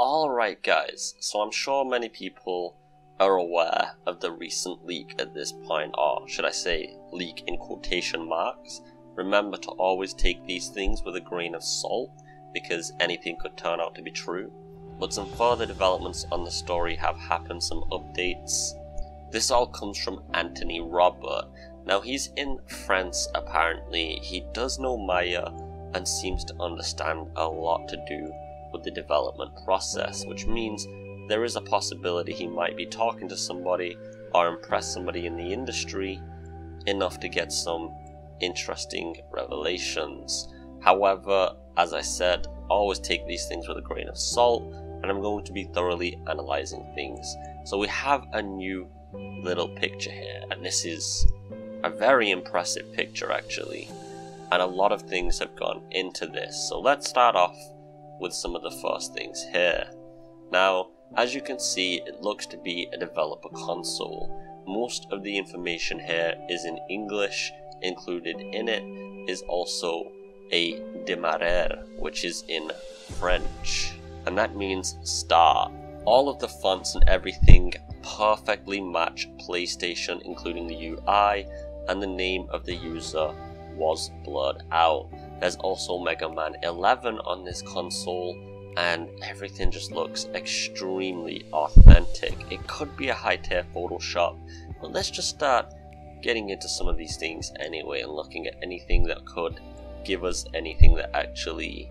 Alright guys, so I'm sure many people are aware of the recent leak at this point, or should I say leak in quotation marks. Remember to always take these things with a grain of salt, because anything could turn out to be true. But some further developments on the story have happened, some updates. This all comes from Anthony Robert. Now he's in France apparently, he does know Maya and seems to understand a lot to do with the development process, which means there is a possibility he might be talking to somebody or impress somebody in the industry enough to get some interesting revelations. However, as I said, always take these things with a grain of salt, and I'm going to be thoroughly analyzing things. So we have a new little picture here, and this is a very impressive picture actually, and a lot of things have gone into this. So let's start off with some of the first things here. Now, as you can see, it looks to be a developer console. Most of the information here is in English. Included in it is also a démarrer, which is in French, and that means start. All of the fonts and everything perfectly match PlayStation, including the UI, and the name of the user was blurred out. There's also Mega Man 11 on this console, and everything just looks extremely authentic. It could be a high-tier Photoshop, but let's just start getting into some of these things anyway and looking at anything that could give us anything that actually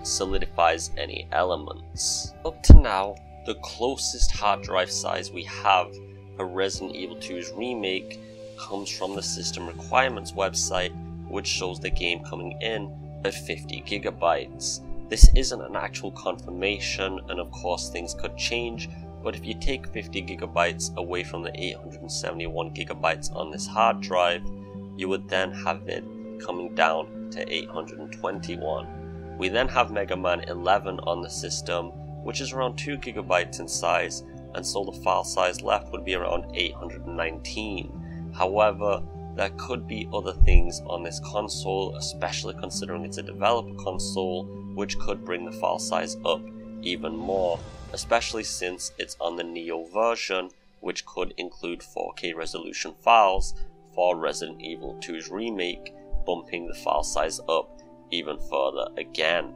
solidifies any elements. Up to now, the closest hard drive size we have for Resident Evil 2's Remake comes from the System Requirements website, which shows the game coming in at 50 gigabytes. This isn't an actual confirmation, and of course things could change, but if you take 50 gigabytes away from the 871 gigabytes on this hard drive, you would then have it coming down to 821. We then have Mega Man 11 on the system, which is around 2 gigabytes in size, and so the file size left would be around 819. However, there could be other things on this console, especially considering it's a developer console, which could bring the file size up even more, especially since it's on the Neo version, which could include 4K resolution files for Resident Evil 2's Remake, bumping the file size up even further again.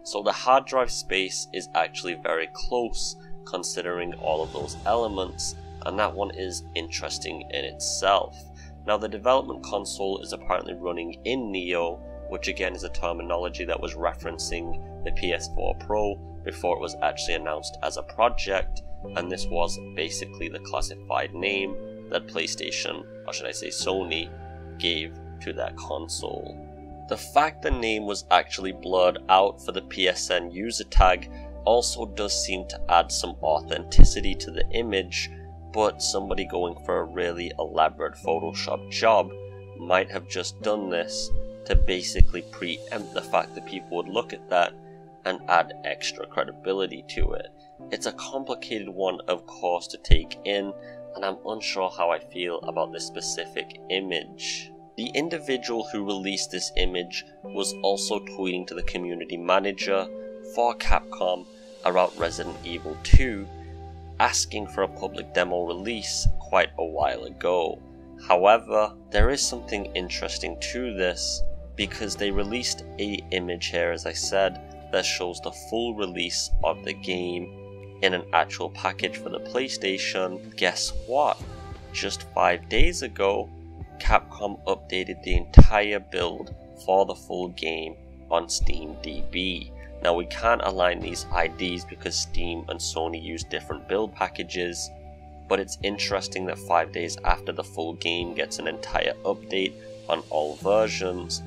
So the hard drive space is actually very close considering all of those elements, and that one is interesting in itself. Now the development console is apparently running in Neo, which again is a terminology that was referencing the PS4 Pro before it was actually announced as a project, and this was basically the classified name that PlayStation, or should I say Sony, gave to that console. The fact the name was actually blurred out for the PSN user tag also does seem to add some authenticity to the image, but somebody going for a really elaborate Photoshop job might have just done this to basically preempt the fact that people would look at that and add extra credibility to it. It's a complicated one, of course, to take in, and I'm unsure how I feel about this specific image. The individual who released this image was also tweeting to the community manager for Capcom about Resident Evil 2, asking for a public demo release quite a while ago. However, there is something interesting to this, because they released an image here, as I said, that shows the full release of the game in an actual package for the PlayStation. Guess what? Just 5 days ago, Capcom updated the entire build for the full game on SteamDB. Now we can't align these IDs because Steam and Sony use different build packages, but it's interesting that 5 days after the full game gets an entire update on all versions,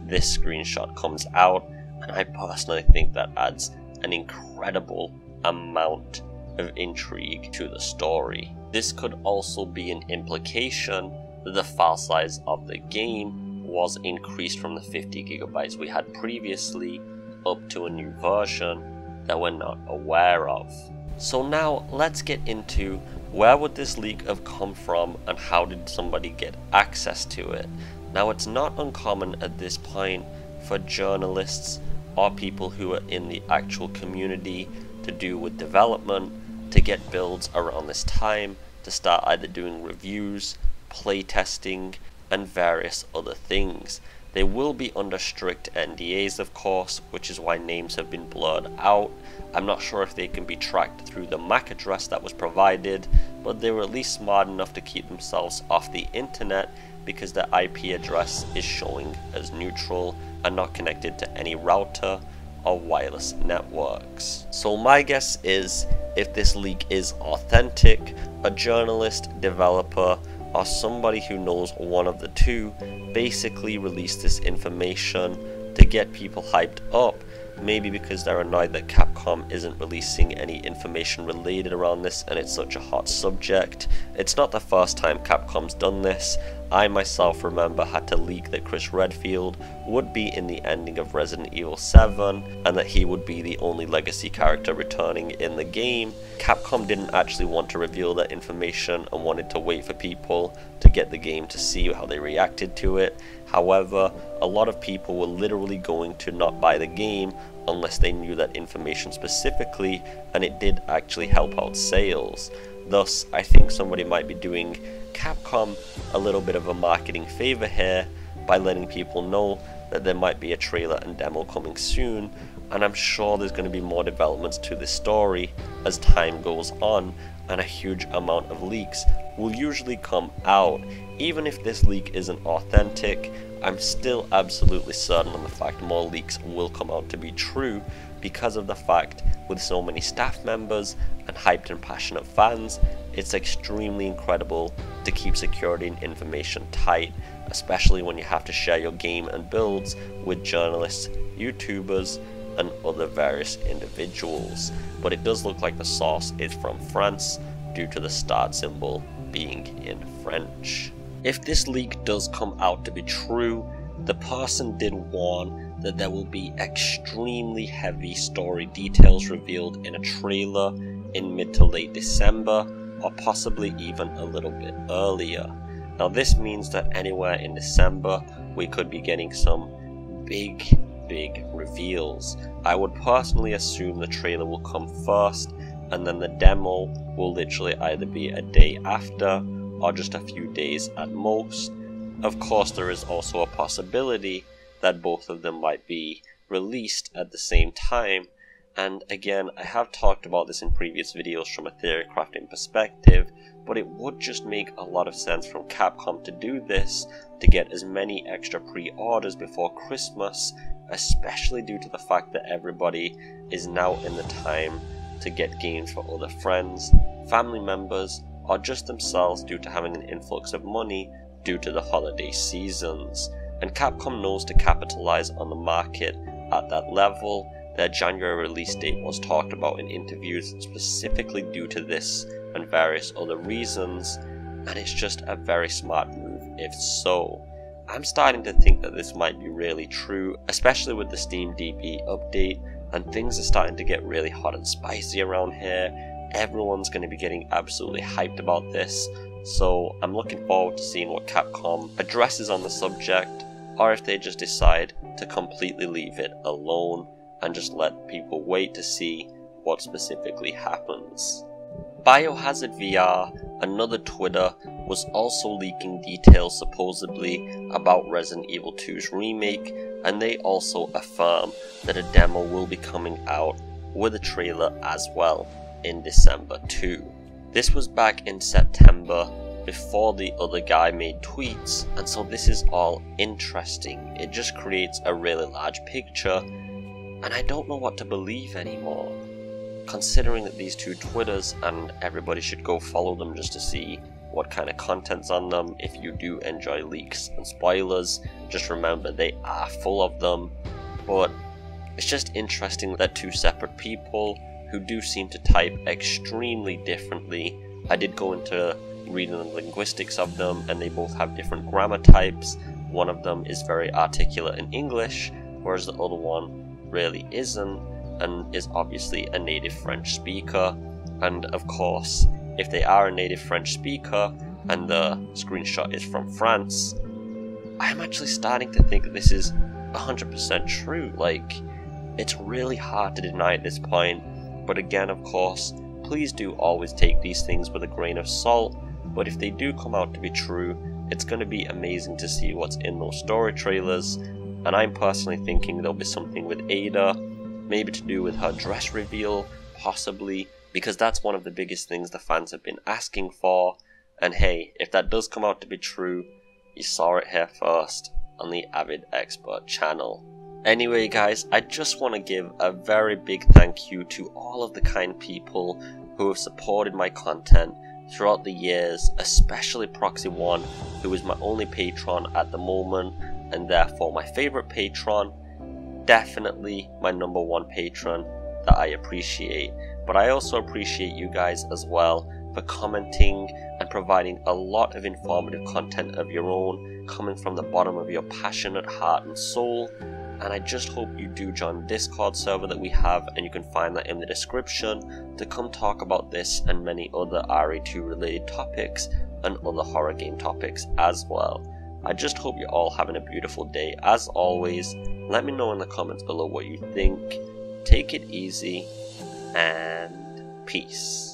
this screenshot comes out, and I personally think that adds an incredible amount of intrigue to the story. This could also be an implication that the file size of the game was increased from the 50 gigabytes we had previously up to a new version that we're not aware of. So now let's get into where would this leak have come from and how did somebody get access to it. Now it's not uncommon at this point for journalists or people who are in the actual community to to do with development, to get builds around this time, to start either doing reviews, playtesting, and various other things. They will be under strict NDAs, of course, which is why names have been blurred out. I'm not sure if they can be tracked through the MAC address that was provided, but they were at least smart enough to keep themselves off the internet because their IP address is showing as neutral and not connected to any router or wireless networks. So my guess is, if this leak is authentic, a journalist, developer, or somebody who knows one of the two basically released this information to get people hyped up, maybe because they're annoyed that Capcom isn't releasing any information related around this and it's such a hot subject. It's not the first time Capcom's done this. I myself remember had to leak that Chris Redfield would be in the ending of Resident Evil 7 and that he would be the only legacy character returning in the game. Capcom didn't actually want to reveal that information and wanted to wait for people to get the game to see how they reacted to it. However, a lot of people were literally going to not buy the game unless they knew that information specifically, and it did actually help out sales. Thus, I think somebody might be doing Capcom a little bit of a marketing favor here by letting people know that there might be a trailer and demo coming soon, and I'm sure there's going to be more developments to this story as time goes on, and a huge amount of leaks will usually come out. Even if this leak isn't authentic, I'm still absolutely certain on the fact more leaks will come out to be true because of the fact, with so many staff members and hyped and passionate fans, it's extremely incredible to keep security and information tight, especially when you have to share your game and builds with journalists, YouTubers, and other various individuals. But it does look like the source is from France due to the star symbol being in French. If this leak does come out to be true, the person did warn that there will be extremely heavy story details revealed in a trailer in mid to late December, or possibly even a little bit earlier. Now this means that anywhere in December we could be getting some big reveals. I would personally assume the trailer will come first, and then the demo will literally either be a day after or just a few days at most. Of course, there is also a possibility that both of them might be released at the same time, and again, I have talked about this in previous videos from a theory crafting perspective, but it would just make a lot of sense from Capcom to do this to get as many extra pre-orders before Christmas, especially due to the fact that everybody is now in the time to get games for other friends, family members, or just themselves due to having an influx of money due to the holiday seasons. And Capcom knows to capitalize on the market at that level. Their January release date was talked about in interviews specifically due to this and various other reasons, and it's just a very smart move if so. I'm starting to think that this might be really true, especially with the Steam DB update, and things are starting to get really hot and spicy around here. Everyone's going to be getting absolutely hyped about this, so I'm looking forward to seeing what Capcom addresses on the subject, or if they just decide to completely leave it alone and just let people wait to see what specifically happens. Biohazard VR, another Twitter, was also leaking details supposedly about Resident Evil 2's remake, and they also affirm that a demo will be coming out with a trailer as well in December too. This was back in September before the other guy made tweets, and so this is all interesting. It just creates a really large picture, and I don't know what to believe anymore, considering that these two Twitters, and everybody should go follow them just to see what kind of content's on them. If you do enjoy leaks and spoilers, just remember they are full of them. But it's just interesting that two separate people who do seem to type extremely differently. I did go into reading the linguistics of them, and they both have different grammar types. One of them is very articulate in English, whereas the other one really isn't, and is obviously a native French speaker. And of course, if they are a native French speaker and the screenshot is from France, I'm actually starting to think that this is 100% true. Like, it's really hard to deny at this point, But again, of course, please do always take these things with a grain of salt. But if they do come out to be true, it's going to be amazing to see what's in those story trailers. And I'm personally thinking there'll be something with Ada, maybe to do with her dress reveal, possibly, because that's one of the biggest things the fans have been asking for. And hey, if that does come out to be true, you saw it here first on the AvidExpert channel. Anyway guys, I just want to give a very big thank you to all of the kind people who have supported my content throughout the years, especially Proxy1, who is my only patron at the moment, and therefore my favorite patron, definitely my #1 patron that I appreciate. But I also appreciate you guys as well for commenting and providing a lot of informative content of your own, coming from the bottom of your passionate heart and soul. And I just hope you do join the Discord server that we have, and you can find that in the description, to come talk about this and many other RE2 related topics and other horror game topics as well. I just hope you're all having a beautiful day. As always, let me know in the comments below what you think. Take it easy, and peace.